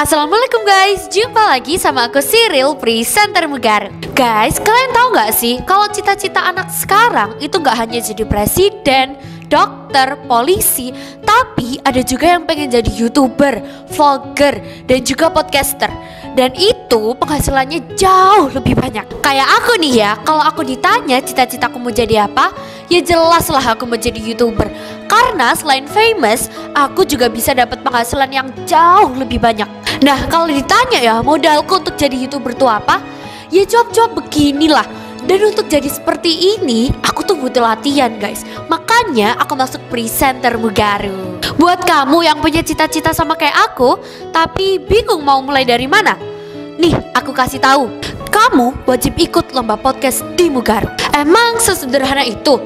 Assalamualaikum guys, jumpa lagi sama aku Cyril, presenter Mugaru. Guys, kalian tahu gak sih kalau cita-cita anak sekarang itu gak hanya jadi presiden, dokter, polisi, tapi ada juga yang pengen jadi YouTuber, vlogger, dan juga podcaster. Dan itu penghasilannya jauh lebih banyak. Kayak aku nih ya, kalau aku ditanya cita-citaku mau jadi apa, ya jelas lah aku mau jadi YouTuber. Karena selain famous, aku juga bisa dapat penghasilan yang jauh lebih banyak. Nah, kalau ditanya ya modalku untuk jadi YouTuber tuh apa? Ya jawab-jawab beginilah. Dan untuk jadi seperti ini, aku tuh butuh latihan guys. Makanya aku masuk presenter Mugaru. Buat kamu yang punya cita-cita sama kayak aku, tapi bingung mau mulai dari mana? Nih, aku kasih tahu. Kamu wajib ikut lomba podcast di Mugaru. Emang sesederhana itu?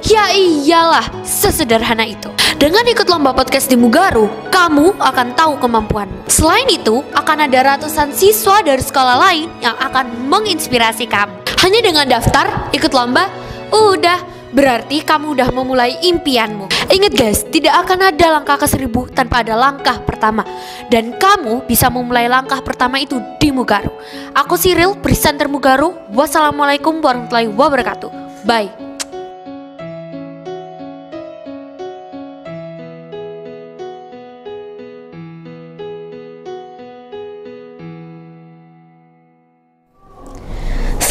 Ya iyalah, sesederhana itu. Dengan ikut lomba podcast di Mugaru, kamu akan tahu kemampuanmu. Selain itu, akan ada ratusan siswa dari sekolah lain yang akan menginspirasi kamu. Hanya dengan daftar, ikut lomba, udah, berarti kamu udah memulai impianmu. Ingat guys, tidak akan ada langkah ke 1000 tanpa ada langkah pertama. Dan kamu bisa memulai langkah pertama itu di Mugaru. Aku Cyril, presenter Mugaru. Wassalamualaikum warahmatullahi wabarakatuh. Bye.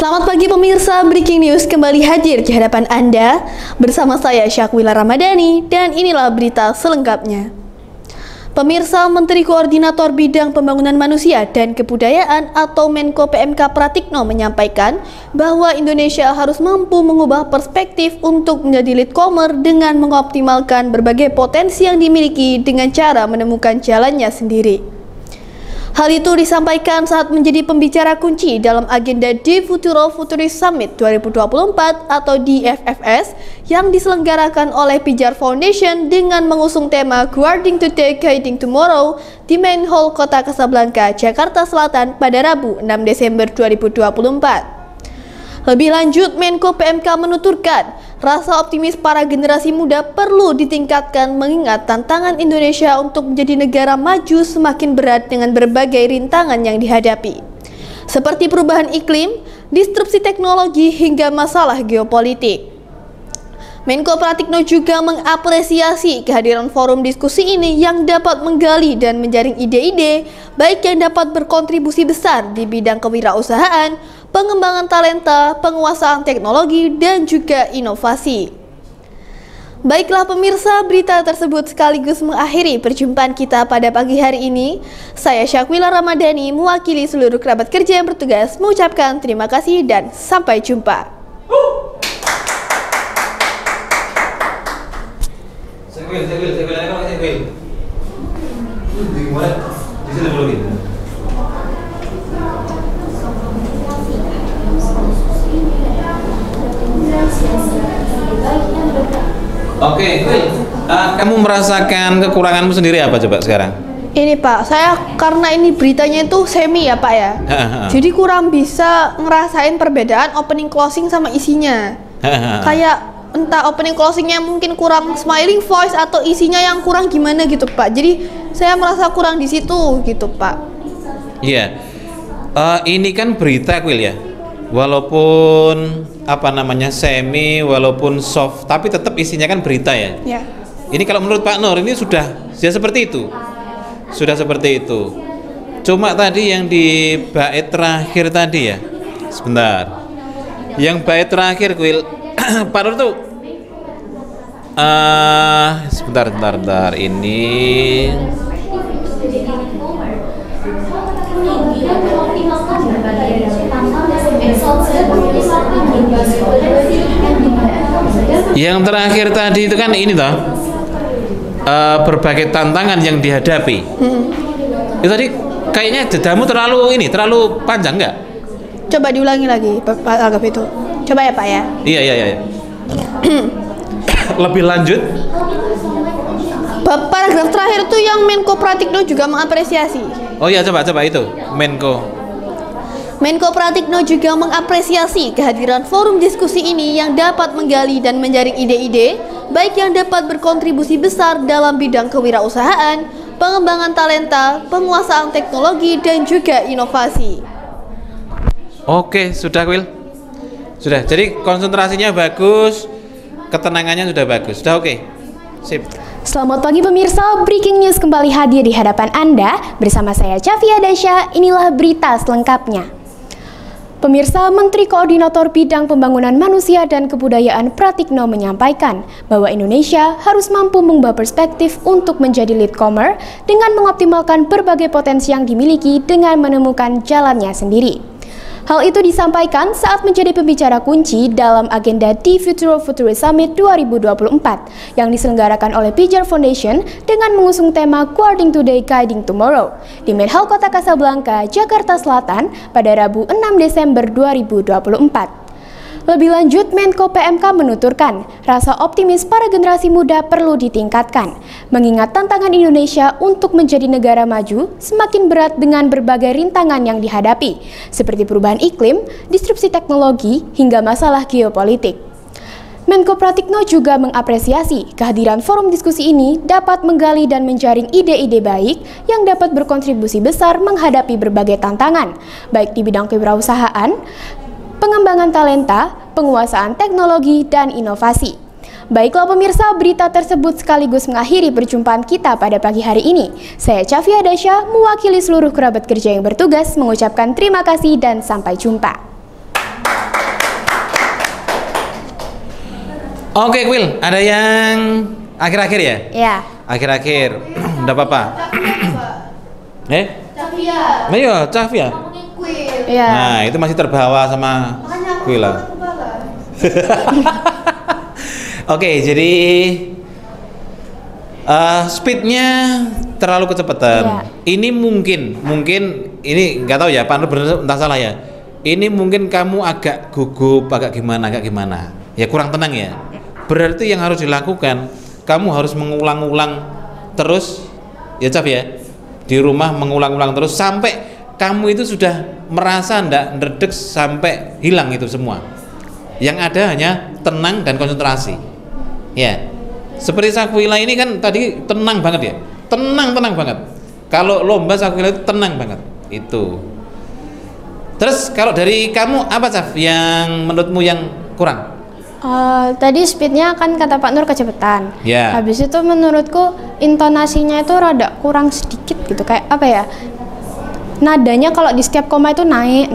Selamat pagi pemirsa, Breaking News kembali hadir di hadapan Anda bersama saya Syakwila Ramadhani dan inilah berita selengkapnya. Pemirsa, Menteri Koordinator Bidang Pembangunan Manusia dan Kebudayaan atau Menko PMK Pratikno menyampaikan bahwa Indonesia harus mampu mengubah perspektif untuk menjadi lead comer dengan mengoptimalkan berbagai potensi yang dimiliki dengan cara menemukan jalannya sendiri. Hal itu disampaikan saat menjadi pembicara kunci dalam agenda The Futuro Futurist Summit 2024 atau DFFS yang diselenggarakan oleh Pijar Foundation dengan mengusung tema Guarding Today, Guiding Tomorrow di Main Hall Kota Kasablanka, Jakarta Selatan pada Rabu 6 Desember 2024. Lebih lanjut, Menko PMK menuturkan, rasa optimis para generasi muda perlu ditingkatkan mengingat tantangan Indonesia untuk menjadi negara maju semakin berat dengan berbagai rintangan yang dihadapi, seperti perubahan iklim, disrupsi teknologi, hingga masalah geopolitik. Menko Pratikno juga mengapresiasi kehadiran forum diskusi ini yang dapat menggali dan menjaring ide-ide baik yang dapat berkontribusi besar di bidang kewirausahaan, pengembangan talenta, penguasaan teknologi, dan juga inovasi. Baiklah pemirsa, berita tersebut sekaligus mengakhiri perjumpaan kita pada pagi hari ini. Saya Syakwila Ramadhani mewakili seluruh kerabat kerja yang bertugas mengucapkan terima kasih dan sampai jumpa. Oke, kamu merasakan kekuranganmu sendiri apa coba sekarang? Ini Pak, saya karena ini beritanya itu semi ya Pak ya. Jadi kurang bisa ngerasain perbedaan opening closing sama isinya. Kayak entah opening closingnya mungkin kurang smiling voice atau isinya yang kurang gimana gitu Pak. Jadi saya merasa kurang di situ gitu Pak. Iya, ini kan berita Kwil ya. Walaupun apa namanya semi, walaupun soft, tapi tetap isinya kan berita ya. Ya. Ini kalau menurut Pak Nur ini sudah seperti itu, sudah seperti itu. Cuma tadi yang di bait terakhir tadi ya, sebentar. Yang bait terakhir Kwil, Pak Nur tuh, sebentar ini. Yang terakhir tadi itu kan ini toh, berbagai tantangan yang dihadapi. Itu tadi kayaknya jedamu terlalu panjang nggak? Coba diulangi lagi Pak Agap itu. Coba ya Pak ya. Iya. Lebih lanjut. Paragraf terakhir itu yang Menko Pratikno juga mengapresiasi. Oh iya, coba itu Menko Pratikno juga mengapresiasi kehadiran forum diskusi ini yang dapat menggali dan menjaring ide-ide baik yang dapat berkontribusi besar dalam bidang kewirausahaan, pengembangan talenta, penguasaan teknologi, dan juga inovasi. Oke, sudah Will. Sudah. Jadi konsentrasinya bagus, ketenangannya sudah bagus. Sudah oke. Sip. Selamat pagi pemirsa, Breaking News kembali hadir di hadapan Anda bersama saya Cafia Dasya. Inilah berita selengkapnya. Pemirsa, Menteri Koordinator Bidang Pembangunan Manusia dan Kebudayaan Pratikno menyampaikan bahwa Indonesia harus mampu mengubah perspektif untuk menjadi leadcomer dengan mengoptimalkan berbagai potensi yang dimiliki dengan menemukan jalannya sendiri. Hal itu disampaikan saat menjadi pembicara kunci dalam agenda di Futuro Summit 2024 yang diselenggarakan oleh Pijar Foundation dengan mengusung tema Guarding Today, Guiding Tomorrow di Menhal Kota Kasablanka, Jakarta Selatan pada Rabu 6 Desember 2024. Lebih lanjut, Menko PMK menuturkan, rasa optimis para generasi muda perlu ditingkatkan, mengingat tantangan Indonesia untuk menjadi negara maju semakin berat dengan berbagai rintangan yang dihadapi, seperti perubahan iklim, disrupsi teknologi, hingga masalah geopolitik. Menko Pratikno juga mengapresiasi kehadiran forum diskusi ini dapat menggali dan menjaring ide-ide baik yang dapat berkontribusi besar menghadapi berbagai tantangan, baik di bidang kewirausahaan, pengembangan talenta, penguasaan teknologi, dan inovasi. Baiklah pemirsa, berita tersebut sekaligus mengakhiri perjumpaan kita pada pagi hari ini. Saya Cafia Dasya, mewakili seluruh kerabat kerja yang bertugas, mengucapkan terima kasih dan sampai jumpa. Oke, Will, ada yang akhir-akhir ya? Ya. Akhir-akhir, enggak apa-apa. Cafia. Ayo, Cafia. Ya. Nah, itu masih terbawa sama Willa. Oke, jadi speednya terlalu kecepatan. Ya. Ini mungkin ini nggak tahu ya, Pak Nur benar entah salah ya. Ini mungkin kamu agak gugup, agak gimana, ya kurang tenang ya. Berarti yang harus dilakukan, kamu harus mengulang-ulang terus, ya Cap ya, di rumah mengulang-ulang terus sampai kamu itu sudah merasa ndak ngeredek sampai hilang itu semua. Yang ada hanya tenang dan konsentrasi. Ya. Seperti Sakwila ini kan tadi tenang banget ya. Tenang banget. Kalau lomba Sakwila itu tenang banget. Itu. Terus kalau dari kamu apa Saf yang menurutmu yang kurang? Tadi speednya kan kata Pak Nur kecepatan. Ya. Habis itu menurutku intonasinya itu rada kurang sedikit gitu, kayak apa ya? Nadanya kalau di setiap koma itu naik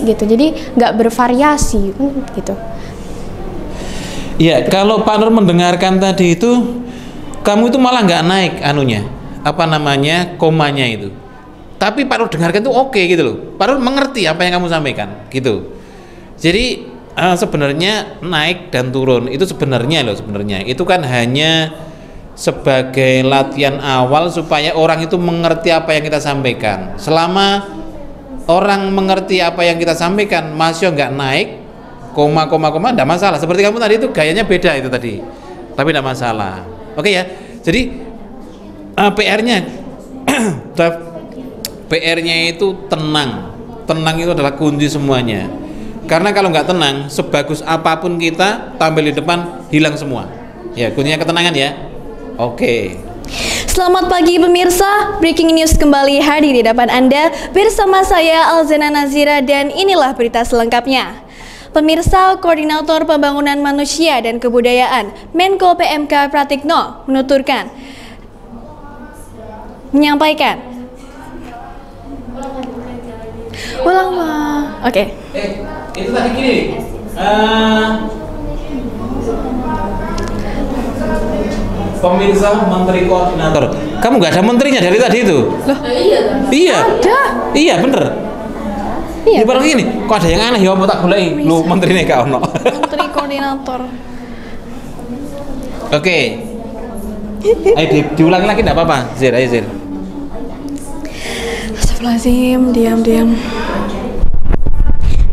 gitu, jadi nggak bervariasi gitu. Ya, kalau Pak Nur mendengarkan tadi itu, kamu itu malah nggak naik anunya, apa namanya, komanya itu. Tapi Pak Nur dengarkan itu oke gitu loh. Pak Nur mengerti apa yang kamu sampaikan gitu. Jadi sebenarnya naik dan turun itu sebenarnya itu kan hanya sebagai latihan awal supaya orang itu mengerti apa yang kita sampaikan. Selama orang mengerti apa yang kita sampaikan masih nggak naik, koma nggak masalah. Seperti kamu tadi itu gayanya beda itu tadi, tapi nggak masalah. Oke ya. Jadi PR-nya PR-nya itu tenang. Tenang itu adalah kunci semuanya. Karena kalau nggak tenang, sebagus apapun kita tampil di depan hilang semua. Ya, kuncinya ketenangan ya. Oke. Selamat pagi pemirsa, Breaking News kembali hadir di depan Anda bersama saya Alzena Nazira dan inilah berita selengkapnya. Pemirsa, Koordinator Pembangunan Manusia dan Kebudayaan Menko PMK Pratikno menyampaikan. Ulang mah. Oke. Itu tadi gini. Pemirsa, Menteri Koordinator. Kamu nggak ada menterinya dari tadi itu? Loh, iya. Ada. Iya, bener. Iya. Ini baru gini. Kok ada yang aneh ya? Apa tak boleh? Lu menterinya gak ono. Menteri Koordinator. Oke. Ayo diulangi lagi enggak apa-apa. Zir, ayo Zir. Astagfirullahaladzim, diam.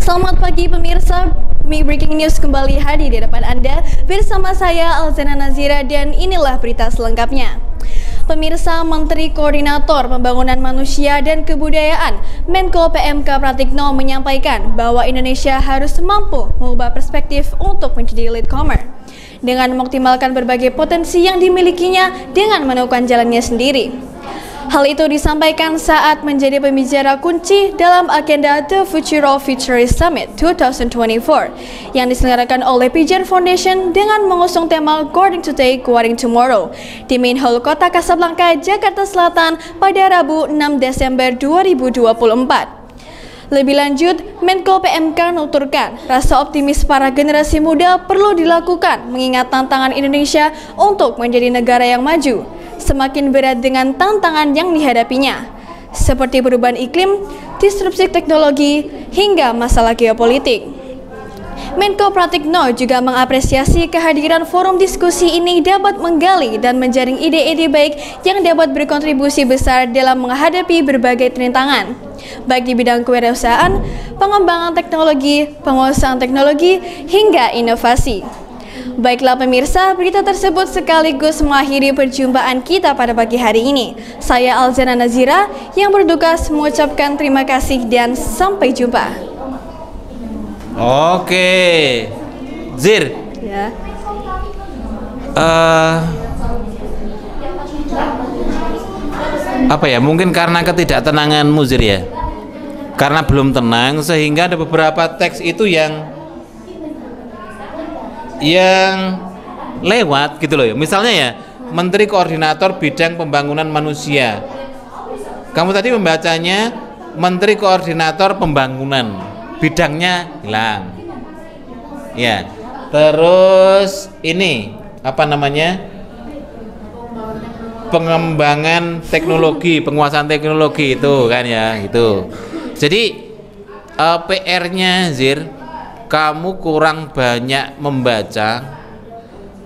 Selamat pagi pemirsa, Breaking News kembali hadir di depan Anda bersama saya Alzena Nazira dan inilah berita selengkapnya. Pemirsa, Menteri Koordinator Pembangunan Manusia dan Kebudayaan Menko PMK Pratikno menyampaikan bahwa Indonesia harus mampu mengubah perspektif untuk menjadi leadcomer dengan mengoptimalkan berbagai potensi yang dimilikinya dengan menemukan jalannya sendiri. Hal itu disampaikan saat menjadi pembicara kunci dalam agenda The Future of Futurist Summit 2024 yang diselenggarakan oleh Pigeon Foundation dengan mengusung tema Guarding Today, Guarding Tomorrow di Main Hall Kota Kasablanca, Jakarta Selatan pada Rabu 6 Desember 2024. Lebih lanjut, Menko PMK nuturkan rasa optimis para generasi muda perlu dilakukan mengingat tantangan Indonesia untuk menjadi negara yang maju semakin berat dengan tantangan yang dihadapinya, seperti perubahan iklim, disrupsi teknologi, hingga masalah geopolitik. Menko Pratikno juga mengapresiasi kehadiran forum diskusi ini dapat menggali dan menjaring ide-ide baik yang dapat berkontribusi besar dalam menghadapi berbagai rintangan, baik di bidang kewirausahaan, pengembangan teknologi, penguasaan teknologi, hingga inovasi. Baiklah pemirsa, berita tersebut sekaligus mengakhiri perjumpaan kita pada pagi hari ini. Saya Alzana Nazira yang bertugas mengucapkan terima kasih dan sampai jumpa. Oke, Zir. Ya. Apa ya? Mungkin karena ketidaktenanganmu, Zir ya. Karena belum tenang sehingga ada beberapa teks itu yang lewat gitu loh ya. Misalnya ya, Menteri Koordinator Bidang Pembangunan Manusia. Kamu tadi membacanya Menteri Koordinator Pembangunan, bidangnya hilang. Ya. Terus ini apa namanya? Pengembangan teknologi, penguasaan teknologi itu kan ya, itu. Jadi PR-nya Zir, kamu kurang banyak membaca.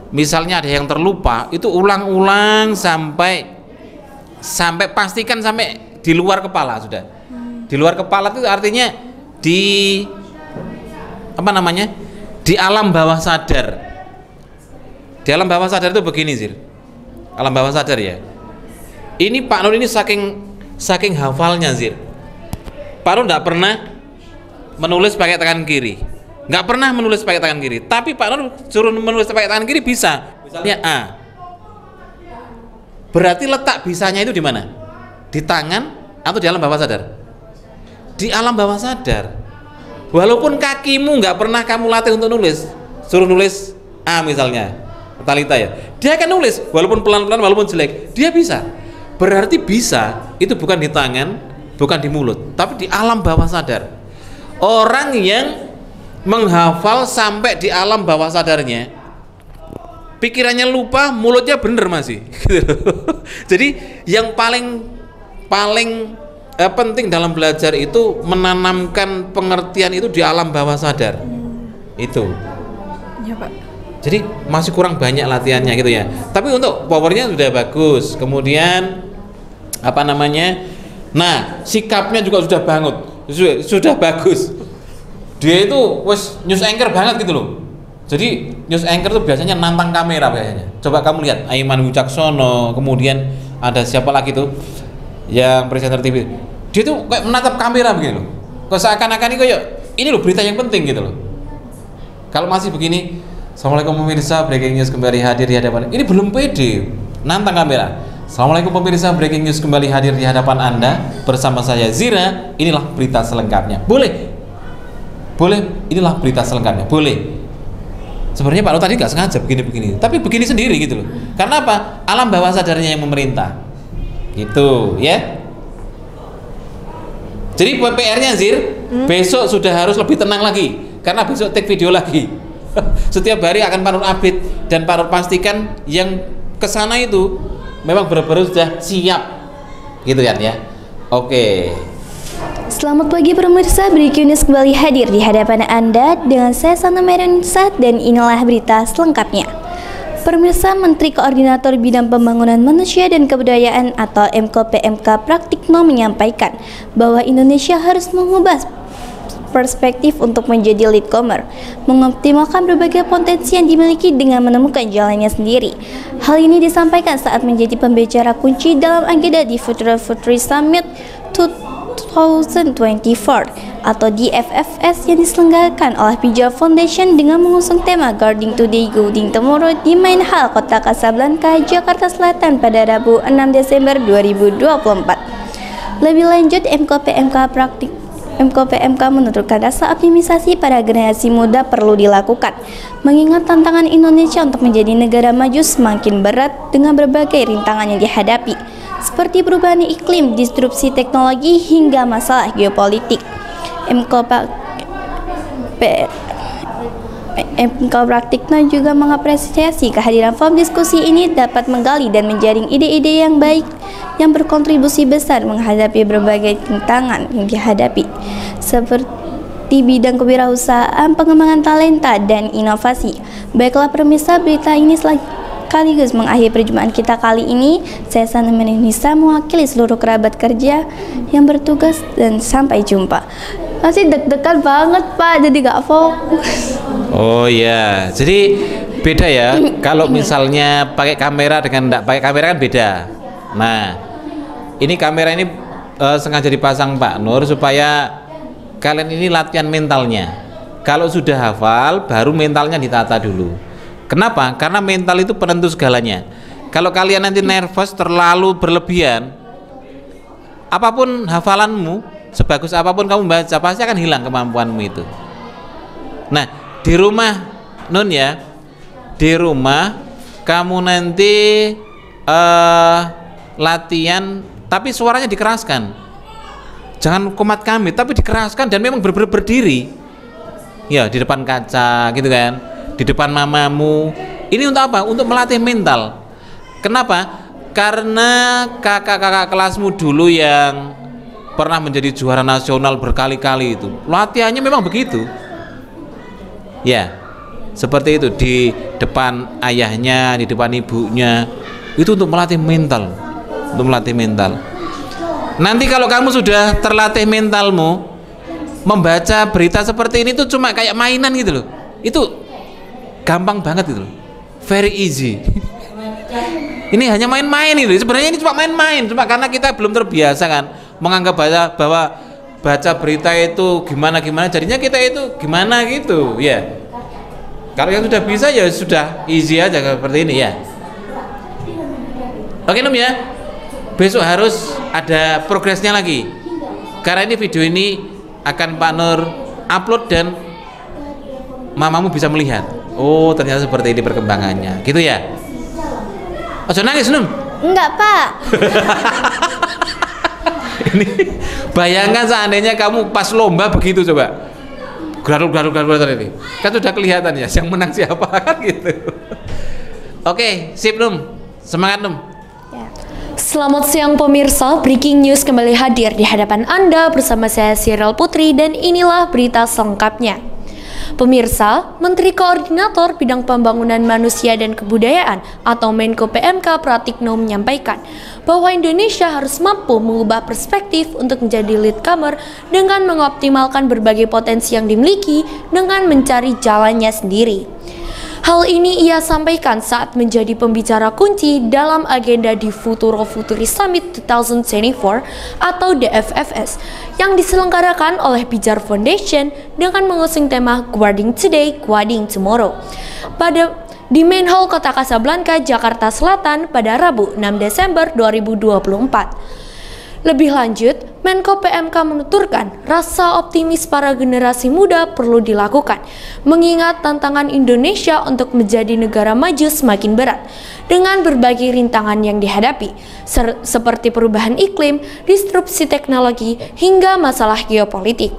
Misalnya ada yang terlupa, itu ulang-ulang sampai pastikan sampai di luar kepala sudah. Di luar kepala itu artinya di apa namanya? Di alam bawah sadar. Di alam bawah sadar itu begini, Zir. Alam bawah sadar ya. Ini Pak Nur ini saking hafalnya, Zir. Pak Nur tidak pernah menulis pakai tangan kiri. Nggak pernah menulis pakai tangan kiri, tapi Pak Nur suruh menulis pakai tangan kiri bisa. Misalnya A. Berarti letak bisanya itu di mana? Di tangan atau di alam bawah sadar? Di alam bawah sadar. Walaupun kakimu nggak pernah kamu latih untuk nulis, suruh nulis A misalnya, Talita ya, dia akan nulis walaupun pelan-pelan, walaupun jelek, dia bisa. Berarti bisa itu bukan di tangan, bukan di mulut, tapi di alam bawah sadar. Orang yang menghafal sampai di alam bawah sadarnya, pikirannya lupa, mulutnya bener masih. Jadi yang paling penting dalam belajar itu menanamkan pengertian itu di alam bawah sadar. Itu. Ya, Pak. Jadi masih kurang banyak latihannya gitu ya. Tapi untuk powernya sudah bagus. Kemudian apa namanya? Nah, sikapnya juga sudah sudah bagus. Dia itu news anchor banget gitu loh. Jadi news anchor itu biasanya nantang kamera biasanya. Coba kamu lihat Aiman Wicaksono, kemudian ada siapa lagi tuh yang presenter TV. Dia tuh kayak menatap kamera begini loh. Kok seakan-akan ini loh berita yang penting gitu loh. Kalau masih begini, Assalamualaikum pemirsa, breaking news kembali hadir di hadapan. Ini belum pede, nantang kamera. Assalamualaikum pemirsa, breaking news kembali hadir di hadapan Anda bersama saya Zira. Inilah berita selengkapnya. Boleh, inilah berita selengkapnya. Boleh. Sebenarnya Pak Nur tadi nggak sengaja begini-begini, tapi begini sendiri gitu loh. Karena apa? Alam bawah sadarnya yang memerintah. Gitu, ya. Jadi buat PR-nya Zir, besok sudah harus lebih tenang lagi, karena besok take video lagi. Setiap hari akan Pak Nur update dan Pak Nur pastikan yang kesana itu memang benar-benar sudah siap, gitu kan ya. Oke. Selamat pagi pemirsa, Breaking News kembali hadir di hadapan Anda dengan saya Sana Merensa dan inilah berita selengkapnya. Pemirsa, Menteri Koordinator Bidang Pembangunan Manusia dan Kebudayaan atau Menko PMK Pratikno menyampaikan bahwa Indonesia harus mengubah perspektif untuk menjadi leadcomer, mengoptimalkan berbagai potensi yang dimiliki dengan menemukan jalannya sendiri. Hal ini disampaikan saat menjadi pembicara kunci dalam agenda di Future Summit 2024 atau DFFS yang diselenggarakan oleh Pijar Foundation dengan mengusung tema Guarding Today, Guarding Tomorrow di Main Hall Kota Casablanca, Jakarta Selatan pada Rabu 6 Desember 2024. Lebih lanjut, Menko PMK menuturkan rasa optimisasi pada generasi muda perlu dilakukan, mengingat tantangan Indonesia untuk menjadi negara maju semakin berat dengan berbagai rintangan yang dihadapi, seperti perubahan iklim, disrupsi teknologi, hingga masalah geopolitik. Menko Praktikno juga mengapresiasi kehadiran forum diskusi ini dapat menggali dan menjaring ide-ide yang baik yang berkontribusi besar menghadapi berbagai tantangan yang dihadapi, seperti bidang kewirausahaan, pengembangan talenta, dan inovasi. Baiklah pemirsa, berita ini sekaligus mengakhiri perjumpaan kita kali ini. Saya Sana Menisa mewakili seluruh kerabat kerja yang bertugas, dan sampai jumpa. Masih deg-degan banget Pak, jadi gak fokus. Oh ya, jadi beda ya. Kalau misalnya pakai kamera dengan tidak pakai kamera kan beda. Nah, ini kamera ini sengaja dipasang Pak Nur supaya kalian ini latihan mentalnya. Kalau sudah hafal, baru mentalnya ditata dulu. Kenapa? Karena mental itu penentu segalanya. Kalau kalian nanti nervous terlalu berlebihan, apapun hafalanmu, sebagus apapun kamu baca, pasti akan hilang kemampuanmu itu. Nah, di rumah Nun ya, di rumah kamu nanti latihan, tapi suaranya dikeraskan. Jangan komat kami, tapi dikeraskan dan memang benar-benar berdiri. Ya, di depan kaca gitu kan, di depan mamamu. Ini untuk apa? Untuk melatih mental. Kenapa? Karena kakak-kakak kelasmu dulu yang pernah menjadi juara nasional berkali-kali itu, latihannya memang begitu. Ya, seperti itu, di depan ayahnya, di depan ibunya, itu untuk melatih mental, untuk melatih mental. Nanti kalau kamu sudah terlatih mentalmu, membaca berita seperti ini tuh cuma kayak mainan gitu loh. Itu gampang banget gitu loh, very easy. Ini hanya main-main itu. Sebenarnya ini cuma main-main, cuma karena kita belum terbiasa kan, menganggap bahwa baca berita itu gimana-gimana, jadinya kita itu gimana gitu ya. Kalau yang sudah bisa ya sudah easy aja seperti ini ya. Oke Num ya, besok harus ada progresnya lagi, karena ini video ini akan Pak Nur upload dan mamamu bisa melihat, oh ternyata seperti ini perkembangannya gitu ya. Ojo nangis Num. Enggak Pak. Ini bayangkan seandainya kamu pas lomba begitu, coba garuk ini kan sudah kelihatan ya yang menang siapa kan gitu. Oke, sip Num, semangat Num. Selamat siang pemirsa, breaking news kembali hadir di hadapan Anda bersama saya Cyril Putri, dan inilah berita selengkapnya. Pemirsa, Menteri Koordinator Bidang Pembangunan Manusia dan Kebudayaan atau Menko PMK Pratikno menyampaikan bahwa Indonesia harus mampu mengubah perspektif untuk menjadi leadcomer dengan mengoptimalkan berbagai potensi yang dimiliki dengan mencari jalannya sendiri. Hal ini ia sampaikan saat menjadi pembicara kunci dalam agenda di Future Summit 2024 atau DFFS yang diselenggarakan oleh Pijar Foundation dengan mengusung tema Guarding Today, Guarding Tomorrow di Main Hall Kota Casablanca, Jakarta Selatan pada Rabu 6 Desember 2024. Lebih lanjut, Menko PMK menuturkan rasa optimis para generasi muda perlu dilakukan, mengingat tantangan Indonesia untuk menjadi negara maju semakin berat dengan berbagai rintangan yang dihadapi, seperti perubahan iklim, disrupsi teknologi, hingga masalah geopolitik.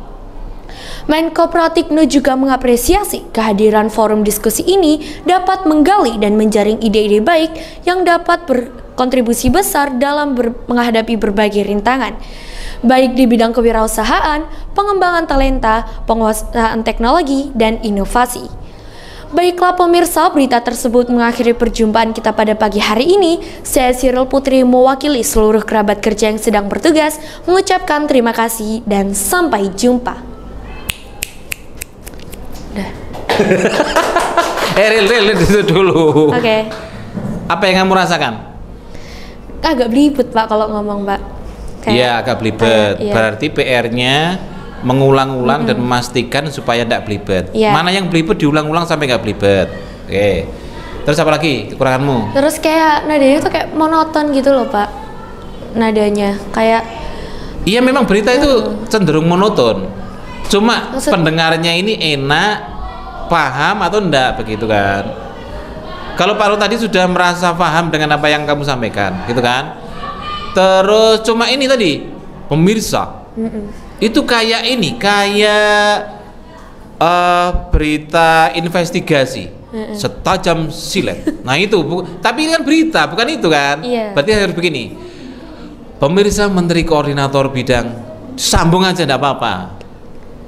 Menko Pratikno juga mengapresiasi kehadiran forum diskusi ini dapat menggali dan menjaring ide-ide baik yang dapat berkontribusi besar dalam menghadapi berbagai rintangan, baik di bidang kewirausahaan, pengembangan talenta, penguasaan teknologi, dan inovasi. Baiklah pemirsa, berita tersebut mengakhiri perjumpaan kita pada pagi hari ini. Saya Cyril Putri mewakili seluruh kerabat kerja yang sedang bertugas mengucapkan terima kasih dan sampai jumpa. Real itu dulu. Oke. Apa yang kamu rasakan? Agak belibet Pak kalau ngomong Pak. Iya, agak belibet. iya. Berarti PR-nya mengulang-ulang dan memastikan supaya tidak belibet. Iya. Mana yang belibet diulang-ulang sampai nggak belibet. Oke. Terus apa lagi kekuranganmu? Terus kayak nadanya tuh kayak monoton gitu loh Pak. Nadanya kayak Iya, memang berita itu cenderung monoton. Cuma pendengarnya ini enak, paham atau enggak begitu kan? Kalau Pak Ru tadi sudah merasa paham dengan apa yang kamu sampaikan, gitu kan? Terus cuma ini tadi pemirsa, itu kayak ini, kayak berita investigasi, setajam silet. Nah itu, tapi ini kan berita, bukan itu kan? Iya. Berarti harus begini. Pemirsa Menteri Koordinator Bidang, sambung aja enggak apa-apa.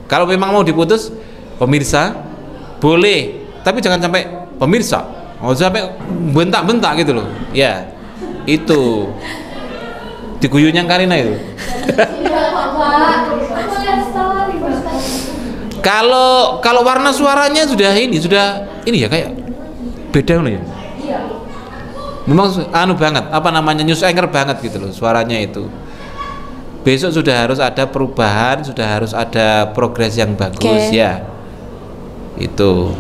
Kalau memang mau diputus, pemirsa boleh, tapi jangan sampai pemirsa. Oh, sampai bentak-bentak gitu loh. Ya, itu diguyurnya Karina itu. Kalau warna suaranya sudah ini ya kayak beda loh ya. Memang anu banget, apa namanya, news anchor banget gitu loh suaranya itu. Besok sudah harus ada perubahan, sudah harus ada progres yang bagus ya. Itu.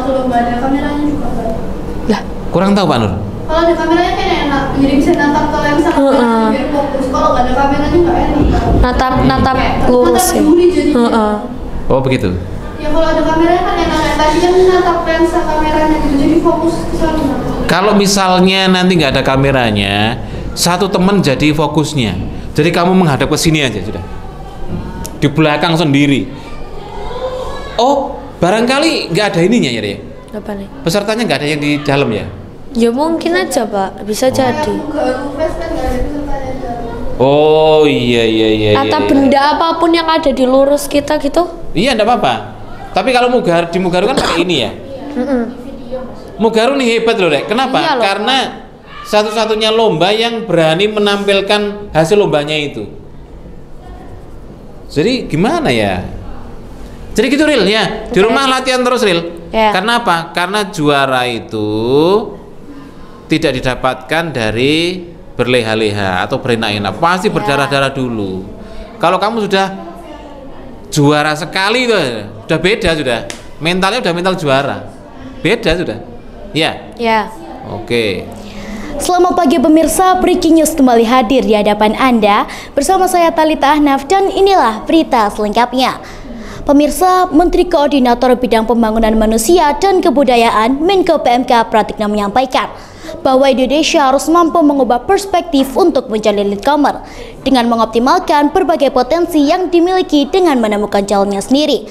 Kalau nggak ada kameranya juga kan? Lah, kurang tahu Pak Nur. Kalau ada kameranya kan enak, jadi bisa natap ke lensa biar fokus. Kalau nggak ada kameranya nggak enak. natap lurus ya. Oh begitu. Ya kalau ada kameranya kan enak. Tadi kan natap lensa kameranya gitu, jadi fokus ke sana. Kalau misalnya nanti nggak ada kameranya, satu teman jadi fokusnya. Jadi kamu menghadap ke sini aja sudah. Di belakang sendiri. Oh, barangkali nggak ada ininya ya, Dek? Apa nih? Pesertanya nggak ada yang di dalam ya? Ya mungkin aja Pak, bisa jadi. Oh iya. Atau benda apapun yang ada di lurus kita gitu. Iya, enggak apa-apa. Tapi kalau di Mugaru kan pakai ini ya. Mugaru nih hebat loh, Dek. Kenapa? Iya loh. Karena satu-satunya lomba yang berani menampilkan hasil lombanya itu. Jadi gimana ya? Jadi gitu Ril ya. Di rumah latihan terus Ril. Ya. Karena apa? Karena juara itu tidak didapatkan dari berleha-leha atau berenak-enak. Pasti berdarah-darah dulu. Kalau kamu sudah juara sekali itu sudah beda sudah. Mentalnya udah mental juara. Beda sudah. Ya. Ya. Oke. Selamat pagi pemirsa, Breaking News kembali hadir di hadapan Anda bersama saya Thalita Ahnaf dan inilah berita selengkapnya. Pemirsa, Menteri Koordinator Bidang Pembangunan Manusia dan Kebudayaan Menko PMK Pratikno menyampaikan bahwa Indonesia harus mampu mengubah perspektif untuk menjadi newcomer dengan mengoptimalkan berbagai potensi yang dimiliki dengan menemukan jalannya sendiri.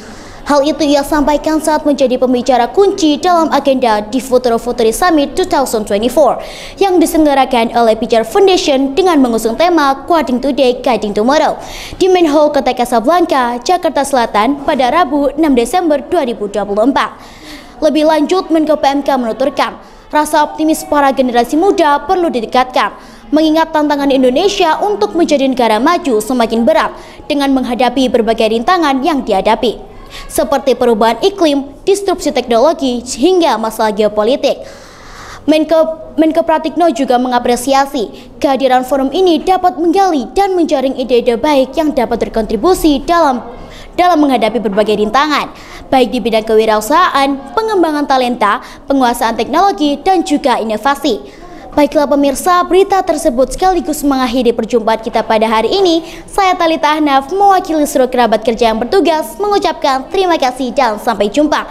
Hal itu ia sampaikan saat menjadi pembicara kunci dalam agenda di Futuro Futurist Summit 2024 yang diselenggarakan oleh Pijar Foundation dengan mengusung tema Coding Today, Guiding Tomorrow di Main Hall Kota Casablanca, Jakarta Selatan pada Rabu 6 Desember 2024. Lebih lanjut, Menko PMK menuturkan, rasa optimis para generasi muda perlu ditingkatkan, mengingat tantangan Indonesia untuk menjadi negara maju semakin berat dengan menghadapi berbagai rintangan yang dihadapi, seperti perubahan iklim, disrupsi teknologi, hingga masalah geopolitik. Menko Pratikno juga mengapresiasi kehadiran forum ini dapat menggali dan menjaring ide-ide baik yang dapat berkontribusi dalam menghadapi berbagai rintangan, baik di bidang kewirausahaan, pengembangan talenta, penguasaan teknologi, dan juga inovasi. Baiklah pemirsa, berita tersebut sekaligus mengakhiri perjumpaan kita pada hari ini. Saya Thalita Ahnaf, mewakili seluruh kerabat kerja yang bertugas, mengucapkan terima kasih dan sampai jumpa.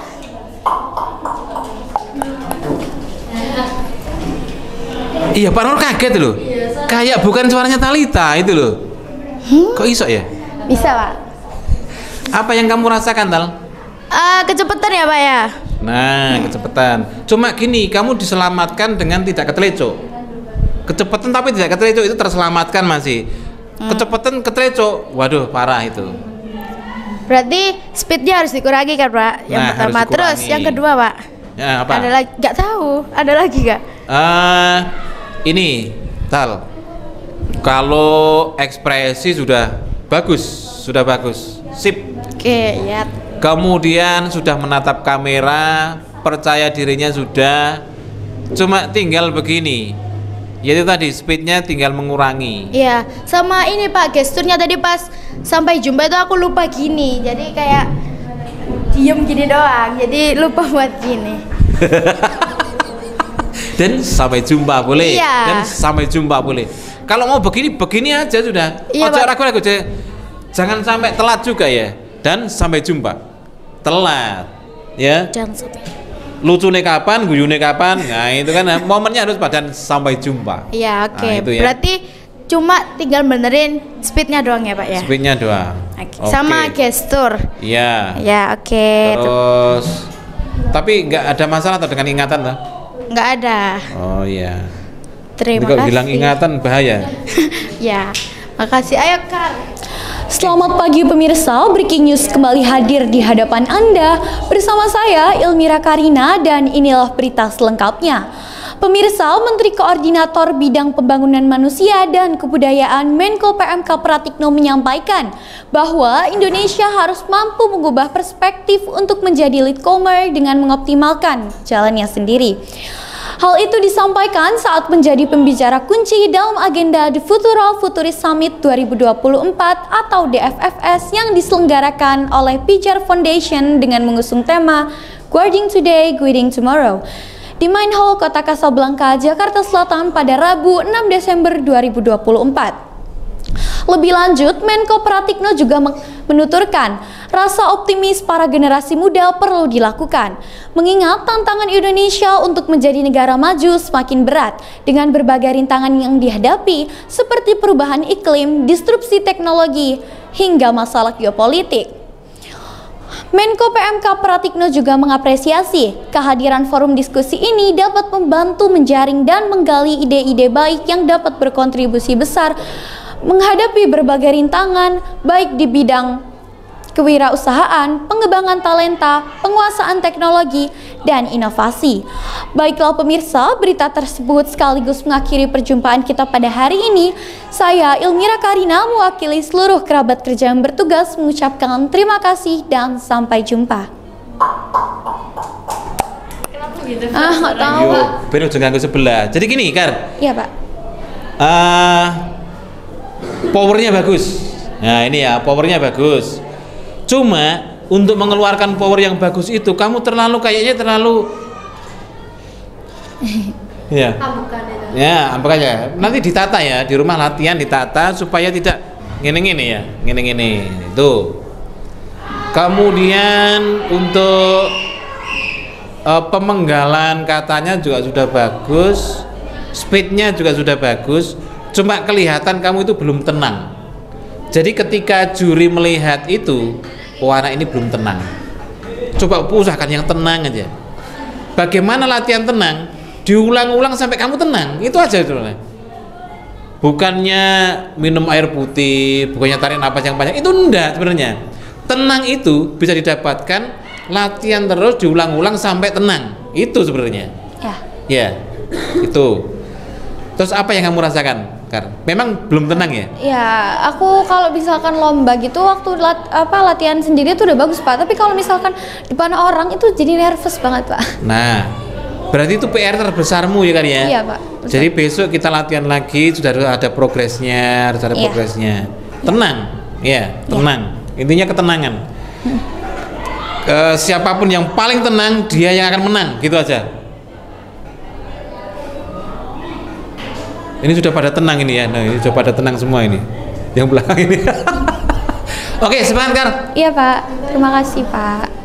Iya, Pak Nur kaget loh. Kayak bukan suaranya Thalita itu loh. Kok iso ya? Bisa Pak? Apa yang kamu rasakan, Tal? Kecepatan ya Pak ya? Nah, kecepatan. Cuma gini, kamu diselamatkan dengan tidak ketelecok. Kecepatan tapi tidak ketelecok itu terselamatkan masih. Kecepatan ketelecok, waduh parah itu. Berarti speednya harus dikurangi kan Pak? Yang Nah, pertama, harus terus dikurangi. yang kedua Pak? Ya, apa? Ada lagi? Gak tahu. Ada lagi gak? Ini, Tal. Kalau ekspresi sudah bagus, sip. Oke, ya. kemudian sudah menatap kamera, percaya dirinya sudah, cuma tinggal begini, yaitu tadi speednya tinggal mengurangi. Iya, sama ini Pak, gesturnya tadi pas sampai jumpa itu aku lupa gini. Jadi kayak diem gini doang. Jadi lupa buat gini. Dan sampai jumpa boleh. Iya. Dan sampai jumpa boleh. Kalau mau begini aja sudah. Iya, Ojo Pak. ragu-ragu, jangan sampai telat juga ya. Dan sampai jumpa. Telat, ya. Jangan sampai. Lucune kapan, guyune kapan. Nah, itu kan momennya harus dan sampai jumpa. Iya, oke. Nah, itu ya. Berarti cuma tinggal benerin speednya doang ya Pak ya? Speednya doang. Oke. Oke. Sama gestur. Iya. Ya, oke. Terus tapi nggak ada masalah atau dengan ingatan lah? Nggak ada. Oh iya. Terima Kalau kasih. bilang ingatan bahaya. Ya, makasih. Ayo Kak. Selamat pagi pemirsa, Breaking News kembali hadir di hadapan Anda bersama saya Ilmira Karina dan inilah berita selengkapnya. Pemirsa, Menteri Koordinator Bidang Pembangunan Manusia dan Kebudayaan Menko PMK Pratikno menyampaikan bahwa Indonesia harus mampu mengubah perspektif untuk menjadi leadcomer dengan mengoptimalkan jalannya sendiri. Hal itu disampaikan saat menjadi pembicara kunci dalam agenda The Futural Futurist Summit 2024 atau DFFS yang diselenggarakan oleh Pijar Foundation dengan mengusung tema Guarding Today, Guiding Tomorrow di Main Hall Kota Kasablanka, Jakarta Selatan pada Rabu 6 Desember 2024. Lebih lanjut, Menko Pratikno juga menuturkan rasa optimis para generasi muda perlu dilakukan, mengingat tantangan Indonesia untuk menjadi negara maju semakin berat dengan berbagai rintangan yang dihadapi seperti perubahan iklim, disrupsi teknologi, hingga masalah geopolitik. Menko PMK Pratikno juga mengapresiasi kehadiran forum diskusi ini dapat membantu menjaring dan menggali ide-ide baik yang dapat berkontribusi besar menghadapi berbagai rintangan baik di bidang kewirausahaan, pengembangan talenta, penguasaan teknologi, dan inovasi. Baiklah pemirsa, berita tersebut sekaligus mengakhiri perjumpaan kita pada hari ini. Saya Ilmira Karina mewakili seluruh kerabat kerja yang bertugas mengucapkan terima kasih dan sampai jumpa. Nggak tahu. Yo, ben ojo nganggo sebelah. Jadi gini, Kar. Iya Pak. Powernya bagus. Nah, ini ya, powernya bagus. Cuma untuk mengeluarkan power yang bagus itu kamu kayaknya terlalu ya. Ya, ampak aja. Nanti ditata ya, di rumah latihan ditata supaya tidak ngene-ngene ya, ngene-ngene. Itu. Kemudian untuk pemenggalan katanya juga sudah bagus, speednya juga sudah bagus. Cuma kelihatan kamu itu belum tenang. Jadi ketika juri melihat itu, anak ini belum tenang. Coba usahakan yang tenang aja. Bagaimana latihan tenang? Diulang-ulang sampai kamu tenang. Itu aja itu. Bukannya minum air putih, bukannya tarik napas yang panjang. Itu enggak sebenarnya. Tenang itu bisa didapatkan latihan terus diulang-ulang sampai tenang. Itu sebenarnya. Ya. Itu. Terus apa yang kamu rasakan? Memang belum tenang ya? Ya, aku kalau misalkan lomba gitu waktu latihan sendiri itu udah bagus Pak. Tapi kalau misalkan depan orang itu jadi nervous banget Pak. Nah, berarti itu PR terbesarmu ya kan ya? Iya Pak. Betul. Jadi besok kita latihan lagi, sudah ada progresnya, harus ada progresnya. Tenang, ya, tenang. Intinya ketenangan. Siapapun yang paling tenang, dia yang akan menang, gitu aja. Ini sudah pada tenang ini ya. Nah, ini sudah pada tenang semua ini. Yang belakang ini. Oke, semangat Kar. Iya Pak. Terima kasih Pak.